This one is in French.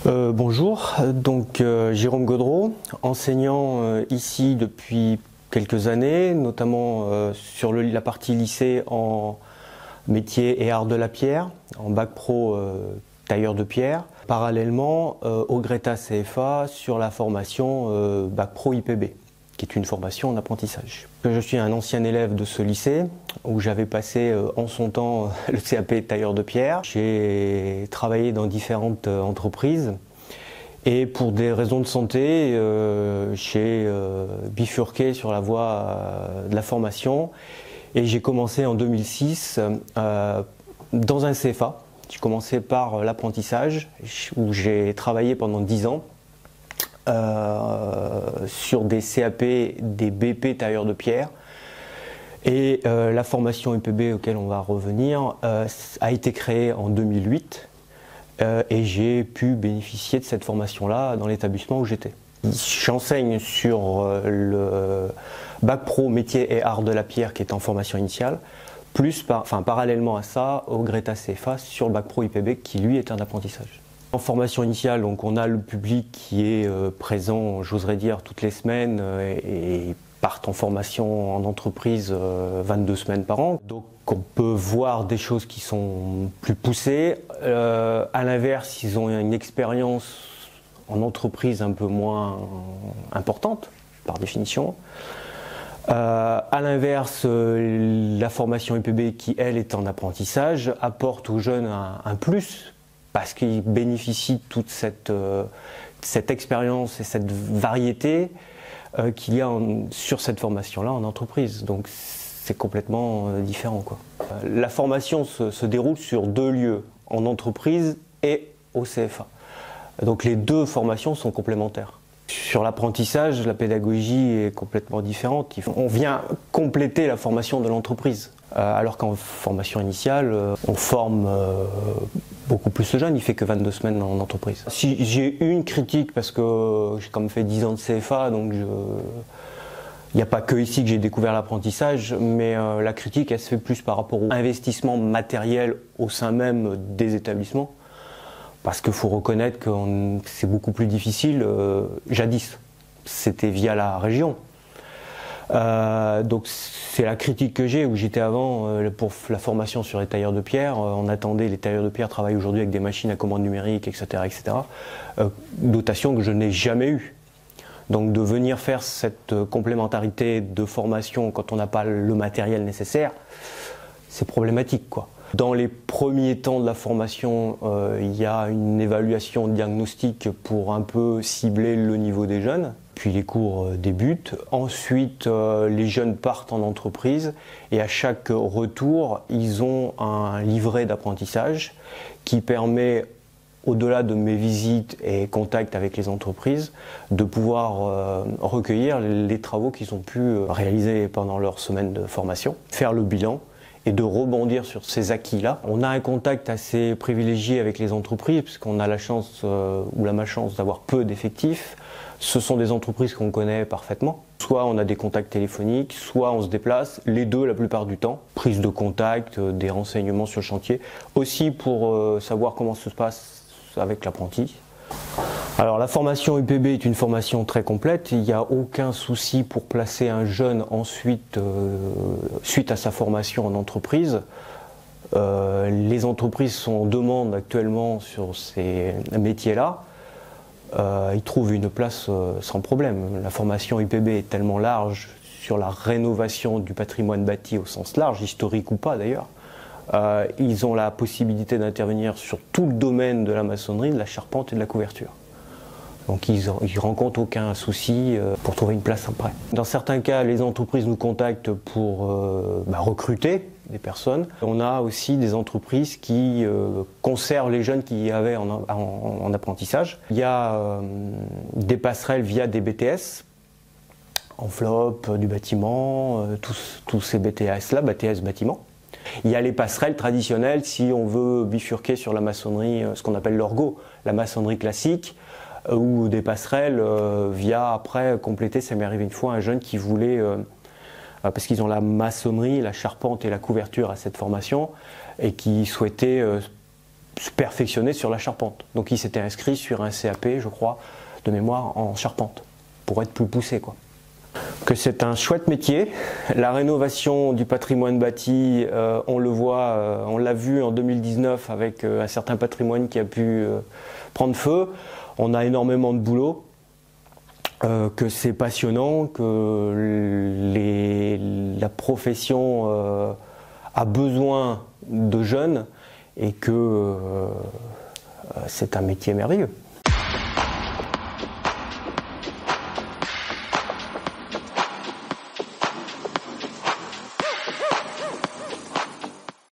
Bonjour, donc Jérôme Gaudreau, enseignant ici depuis quelques années, notamment sur la partie lycée en métiers et arts de la pierre, en bac pro tailleur de pierre, parallèlement au Greta CFA sur la formation bac pro IPB, qui est une formation en apprentissage. Je suis un ancien élève de ce lycée où j'avais passé en son temps le CAP tailleur de pierre. J'ai travaillé dans différentes entreprises et pour des raisons de santé, j'ai bifurqué sur la voie de la formation et j'ai commencé en 2006 dans un CFA. J'ai commencé par l'apprentissage où j'ai travaillé pendant 10 ans. Sur des CAP, des BP tailleurs de pierre. Et la formation IPB auquel on va revenir a été créée en 2008 et j'ai pu bénéficier de cette formation-là dans l'établissement où j'étais. J'enseigne sur le bac pro métiers et arts de la pierre qui est en formation initiale, plus parallèlement à ça au Greta CFA sur le bac pro IPB qui lui est un apprentissage. En formation initiale, donc on a le public qui est présent, j'oserais dire, toutes les semaines et partent en formation en entreprise 22 semaines par an. Donc on peut voir des choses qui sont plus poussées. À l'inverse, ils ont une expérience en entreprise un peu moins importante, par définition. À l'inverse, la formation IPB qui, elle, est en apprentissage, apporte aux jeunes un plus, parce qu'ils bénéficient de toute cette expérience et cette variété qu'il y a sur cette formation-là en entreprise. Donc c'est complètement différent, quoi. La formation se déroule sur 2 lieux, en entreprise et au CFA. Donc les 2 formations sont complémentaires. Sur l'apprentissage, la pédagogie est complètement différente. On vient compléter la formation de l'entreprise. Alors qu'en formation initiale, on forme beaucoup plus de jeunes, il fait que 22 semaines en entreprise. Si j'ai une critique, parce que j'ai quand même fait 10 ans de CFA, donc il n'y a pas que ici que j'ai découvert l'apprentissage, mais la critique elle se fait plus par rapport au investissement matériel au sein même des établissements, parce qu'il faut reconnaître que c'est beaucoup plus difficile. Jadis, c'était via la région. Donc c'est la critique que j'ai, où j'étais avant pour la formation sur les tailleurs de pierre. On attendait, les tailleurs de pierre travaillent aujourd'hui avec des machines à commande numérique, etc. etc. Dotation que je n'ai jamais eue. Donc de venir faire cette complémentarité de formation quand on n'a pas le matériel nécessaire, c'est problématique, quoi. Dans les premiers temps de la formation, il y a une évaluation diagnostique pour un peu cibler le niveau des jeunes. Puis les cours débutent. Ensuite, les jeunes partent en entreprise et à chaque retour, ils ont un livret d'apprentissage qui permet, au-delà de mes visites et contacts avec les entreprises, de pouvoir recueillir les travaux qu'ils ont pu réaliser pendant leur semaine de formation, faire le bilan et de rebondir sur ces acquis-là. On a un contact assez privilégié avec les entreprises puisqu'on a la chance ou la malchance d'avoir peu d'effectifs. Ce sont des entreprises qu'on connaît parfaitement. Soit on a des contacts téléphoniques, soit on se déplace, les deux la plupart du temps. Prise de contact, des renseignements sur le chantier, aussi pour savoir comment ça se passe avec l'apprenti. Alors la formation IPB est une formation très complète, il n'y a aucun souci pour placer un jeune ensuite, suite à sa formation en entreprise. Les entreprises sont en demande actuellement sur ces métiers-là. Ils trouvent une place sans problème. La formation IPB est tellement large sur la rénovation du patrimoine bâti au sens large, historique ou pas d'ailleurs. Ils ont la possibilité d'intervenir sur tout le domaine de la maçonnerie, de la charpente et de la couverture. Donc ils ne rencontrent aucun souci pour trouver une place après. Dans certains cas, les entreprises nous contactent pour recruter des personnes. On a aussi des entreprises qui conservent les jeunes qui y avaient en apprentissage. Il y a des passerelles via des BTS, enveloppe du bâtiment, tous ces BTS-là, BTS bâtiment. Il y a les passerelles traditionnelles si on veut bifurquer sur la maçonnerie, ce qu'on appelle l'orgo, la maçonnerie classique, ou des passerelles via après compléter. Ça m'est arrivé une fois un jeune qui voulait parce qu'ils ont la maçonnerie, la charpente et la couverture à cette formation et qui souhaitait se perfectionner sur la charpente. Donc il s'était inscrit sur un CAP, je crois, de mémoire en charpente, pour être plus poussé, quoi. Que c'est un chouette métier. La rénovation du patrimoine bâti, on le voit, on l'a vu en 2019 avec un certain patrimoine qui a pu prendre feu. On a énormément de boulot, que c'est passionnant, que la profession a besoin de jeunes et que c'est un métier merveilleux.